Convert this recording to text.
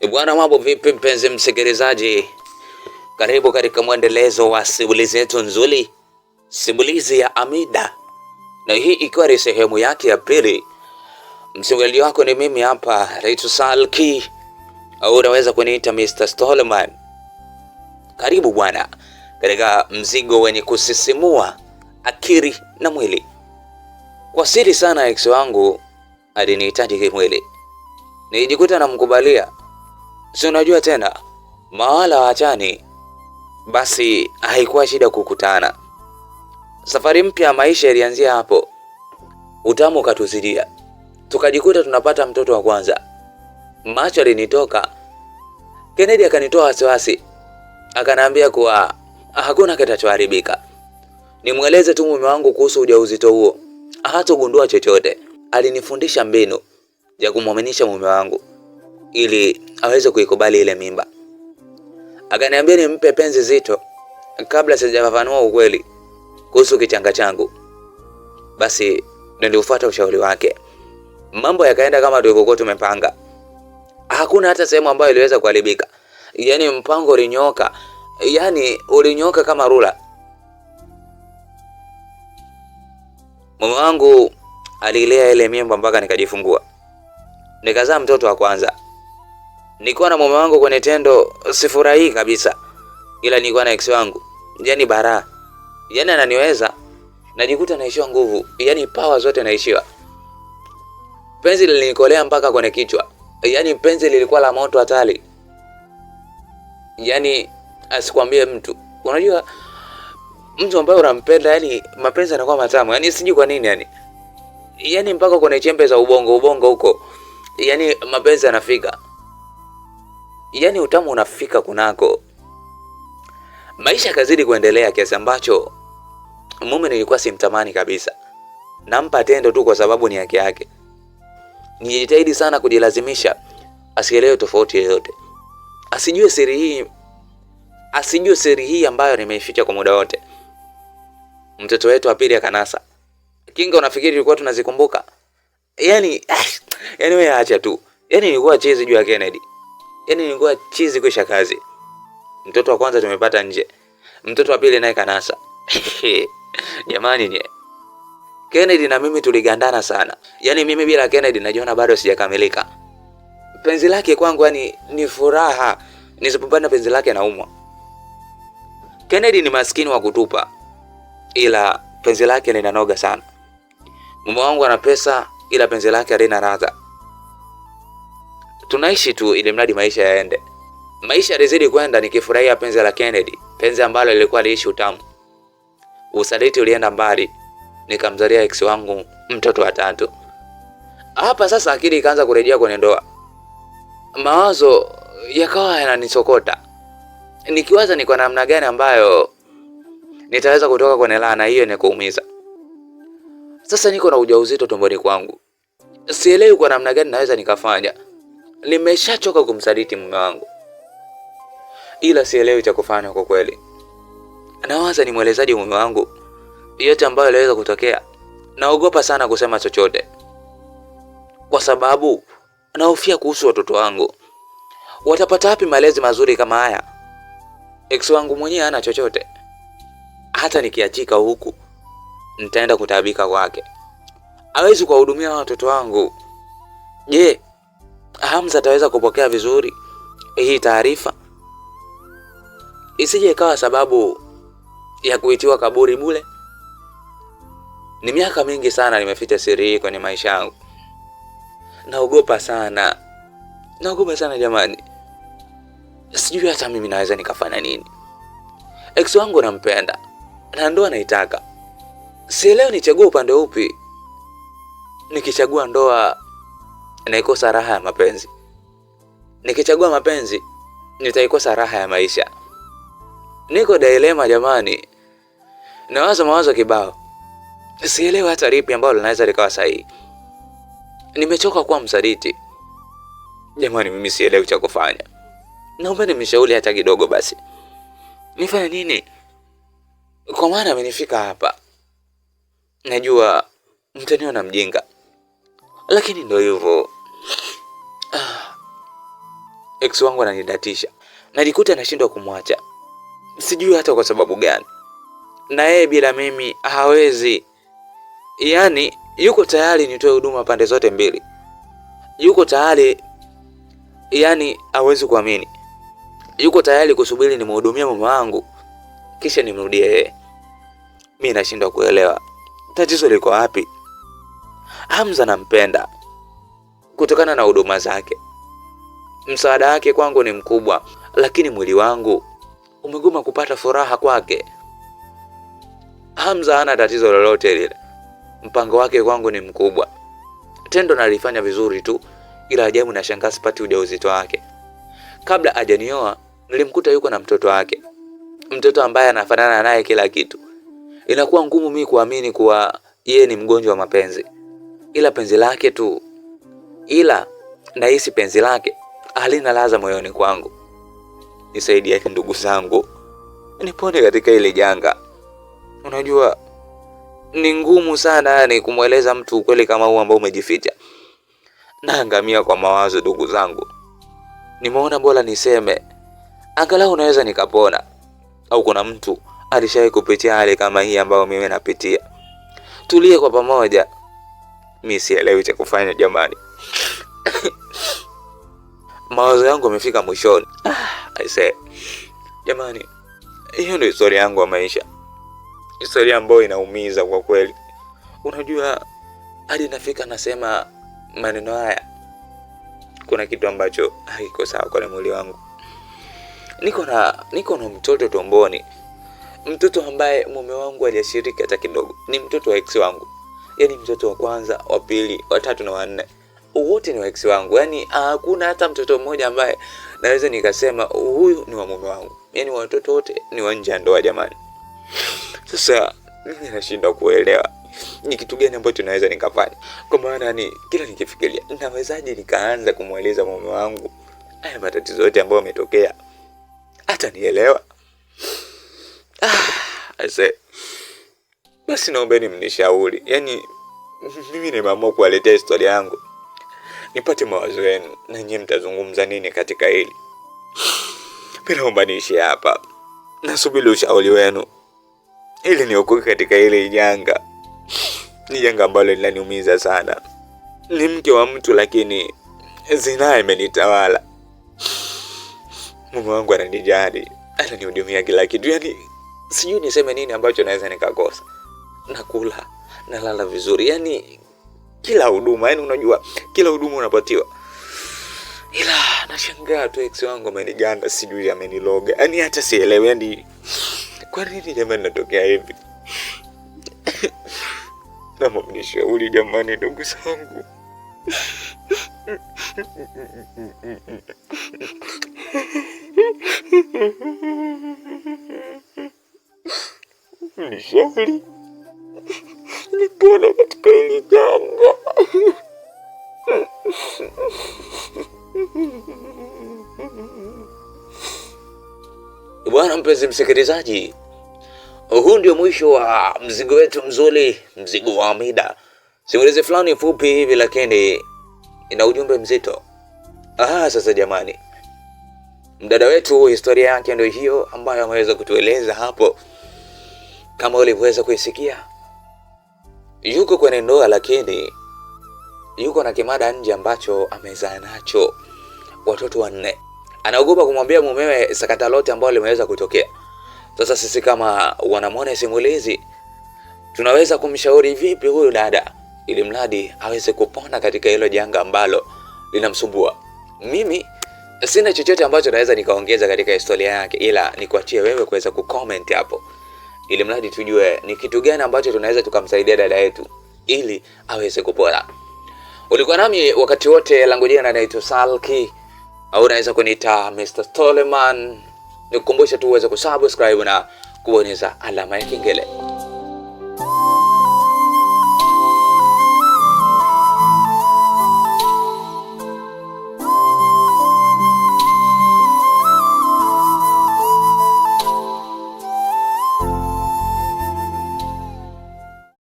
Bwana, mambo vipi mpenzi msikilizaji? Karibu katika mwendelezo wa simulizi yetu nzuri, simulizi ya Amida, na hii ikiwa ni sehemu yake ya pili. Msimulizi wako ni mimi hapa, naitwa Salki au unaweza kuniita Mr. Stallman. Karibu bwana katika mzigo wenye kusisimua akili na mwili. Kwa siri sana ex wangu alinihitaji kimwili, nilijikuta namkubalia. Si unajua tena mawala wachani, basi haikuwa shida kukutana. Safari mpya ya maisha ilianzia hapo. Utamu ukatuzidia, tukajikuta tunapata mtoto wa kwanza. Macho alinitoka. Kennedy akanitoa wasiwasi, akaniambia kuwa hakuna kitachoharibika, nimweleze tu mume wangu kuhusu ujauzito huo, hatagundua chochote. Alinifundisha mbinu ya kumwaminisha mume wangu ili aweze kuikubali ile mimba. Akaniambia nimpe penzi zito kabla sijafafanua ukweli kuhusu kichanga changu. Basi niliufuata ushauri wake. Mambo yakaenda kama tulivyokuwa tumepanga. Hakuna hata sehemu ambayo iliweza kuharibika. Yaani mpango ulinyoka. Yaani ulinyoka kama rula. Mume wangu alilea ile mimba mpaka nikajifungua. Nikazaa mtoto wa kwanza. Nilikuwa na mume wangu kwenye tendo, sifurahi kabisa. Ila nilikuwa na ex wangu, yani bara. Yani ananiweza, najikuta naishiwa nguvu, yani power zote naishiwa. Penzi lilinikolea mpaka kwenye kichwa. Yani penzi lilikuwa la moto hatari. Yani asikwambie mtu. Unajua mtu ambaye unampenda, yani mapenzi yanakuwa matamu. Yani sijui kwa nini yani. Yani mpaka kwenye chembe za ubongo huko. Yani mapenzi yanafika. Yani utamu unafika kunako. Maisha kazidi kuendelea kiasi ambacho mume nilikuwa simtamani kabisa. Nampa tendo tu kwa sababu ni haki yake. Nijitahidi sana kujilazimisha asielewe tofauti yoyote. Asijue siri hii ambayo nimeificha kwa muda wote. Mtoto wetu wa pili akanasa. Kinga, unafikiri tulikuwa tunazikumbuka? Yani wewe acha tu. Yani nilikuwa chizi juu ya Kennedy. Yani nilikuwa chizi kisha kazi. Mtoto wa kwanza tumepata nje. Mtoto wa pili naye kanasa. Jamani nye. Kennedy na mimi tuligandana sana. Yani mimi bila Kennedy najiona bado sijakamilika. Penzi lake kwangu yani ni furaha. Nisipopanda penzi lake naumwa. Kennedy ni maskini wa kutupa, ila penzi lake linanoga sana. Mume wangu ana pesa, ila penzi lake halina ladha. Tunaishi tu ili mradi maisha yaende. Maisha yalizidi kwenda nikifurahia penzi la Kennedy, penzi ambalo lilikuwa liishi utamu. Usaliti ulienda mbali, nikamzalia ex wangu mtoto wa tatu. Hapa sasa akili ikaanza kurejea kwenye ndoa. Mawazo yakawa yananisokota. Nikiwaza ni kwa namna gani ambayo nitaweza kutoka kwenye laana hiyo na kuumiza. Sasa niko na ujauzito tumboni kwangu. Sielewi kwa namna gani naweza nikafanya. Nimeshachoka kumsaliti mume wangu, ila sielewi cha kufanya kwa kweli. Nawaza ni mwelezaji mume wangu yote ambayo inaweza kutokea. Naogopa sana kusema chochote, kwa sababu nahofia kuhusu watoto wangu. Watapata wapi malezi mazuri kama haya? Ex wangu mwenyewe hana chochote. Hata nikiachika huku nitaenda kutabika kwake. Hawezi kuwahudumia watoto wangu. Je, Hamza ataweza kupokea vizuri hii taarifa? Isije ikawa sababu ya kuitiwa kaburi bure. Ni miaka mingi sana nimeficha siri hii kwenye maisha yangu. Naogopa sana. Naogopa sana jamani. Sijui hata mimi naweza nikafanya nini. Ex wangu nampenda na ndoa naitaka. Sielewi nichague upande upi. Nikichagua ndoa naikosa raha ya mapenzi. Nikichagua mapenzi nitaikosa raha ya maisha. Niko dilema jamani. Nawaza mawazo kibao. Sielewi hata lipi ambalo linaweza likawa sahihi. Nimechoka kuwa msaliti. Jamani, mimi sielewi cha kufanya. Naomba nimshauri hata kidogo basi. Nifanye nini? Kwa maana amenifika hapa. Najua mtaniona mjinga, lakini ndio hivyo. ex wangu ananidatisha. Najikuta nashindwa kumwacha. Sijui hata kwa sababu gani. Na yeye bila mimi hawezi. Yaani yuko tayari nitoe huduma pande zote mbili. Yuko tayari, yaani hawezi kuamini. Yuko tayari kusubiri nimhudumie mume wangu kisha nimrudie yeye. Mimi nashindwa kuelewa. Tatizo liko wapi? Hamza nampenda kutokana na huduma zake. Msaada wake kwangu ni mkubwa, lakini mwili wangu umegoma kupata furaha kwake. Hamza hana tatizo lolote lile. Mpango wake kwangu ni mkubwa. Tendo nalifanya vizuri tu, ila ajabu na shangaa sipati ujauzito wake. Kabla hajanioa nilimkuta yuko na mtoto wake. Mtoto ambaye anafanana naye kila kitu. Inakuwa ngumu mimi kuamini kuwa yeye ni mgonjwa wa mapenzi. Ila penzi lake tu. Ila nahisi penzi lake halina ladha moyoni kwangu. Nisaidie ndugu zangu. Nipone katika ile janga. Unajua ni ngumu sana yani kumweleza mtu ukweli kama huu ambao umejificha. Naangamia kwa mawazo ndugu zangu. Nimeona bora niseme angalau unaweza nikapona. Au kuna mtu alishawahi kupitia hali kama hii ambayo mimi napitia. Tulie kwa pamoja. Mimi sielewi cha kufanya jamani. Mawazo yangu yamefika mwishoni. I say jamani, hiyo ndio historia yangu ya maisha. Historia ambayo inaumiza kwa kweli. Unajua hadi nafika nasema maneno haya. Kuna kitu ambacho haiko sawa kwa mwili wangu. Niko na mtoto tumboni. Mtoto ambaye mume wangu aliyashiriki hata kidogo. Ni mtoto wa ex wangu. Yaani mtoto wa kwanza, wa pili, wa tatu na wa nne. Wote ni wa ex wangu. Yaani hakuna hata mtoto mmoja ambaye naweza nikasema huyu ni wa mume wangu. Yaani watoto wote ni wa nje ya ndoa jamani. Sasa mimi nashindwa kuelewa ni kitu gani ambacho naweza nikafanya. Kwa maana ni kila nikifikiria nawezaje nikaanza kumweleza mume wangu haya matatizo yote ambayo yametokea. Hata nielewa. Ase. Basi naombeni mnishauri. Yaani mimi nimeamua kuwaletea historia yangu. Nipate mawazo yenu na nyinyi mtazungumza nini katika hili. Bila naomba niishie hapa. Nasubiri ushauri wenu. Ili niokoke katika ile janga. Ni janga ambalo linaniumiza sana. Ni mke wa mtu lakini zinaa imenitawala. Mume wangu ananijali, ananihudumia kila kitu. Yaani sijui niseme nini ambacho naweza nikakosa. Nakula, nalala vizuri. Yaani kila huduma, yaani unajua kila huduma unapatiwa. Ila nashangaa tu ex wangu ameniganda, sijui ameniloga. Yaani hata sielewi yaani kwa nini jamani natokea hivi. Naomba mnishauri jamani ndugu zangu. Mnishauri. Nipone katika hili janga. Bwana mpenzi msikilizaji, huu ndio mwisho wa mzigo wetu mzuri, mzigo wa Amida. Simulizi fulani fupi hivi lakini ina ujumbe mzito. Sasa jamani, mdada wetu historia yake ndio hiyo ambayo ameweza kutueleza hapo. Kama ulivyoweza kuisikia, yuko kwenye ndoa lakini yuko na kimada nje ambacho amezaa nacho watoto 4. Anaogopa kumwambia mumewe sakata lote ambalo limeweza kutokea. Sasa sisi kama wanamwona simulizi tunaweza kumshauri vipi huyu dada ili mradi aweze kupona katika hilo janga ambalo linamsumbua. Mimi sina chochote ambacho naweza nikaongeza katika historia yake, ila nikuachie wewe kuweza kucomment hapo ili mradi tujue ni kitu gani ambacho tunaweza tukamsaidia dada yetu ili aweze kupona. Ulikuwa nami wakati wote, langu jina naitwa Salki au unaweza kuniita Mr. Stoleman. Nikukumbusha tu uweze kusubscribe na kubonyeza alama ya kengele.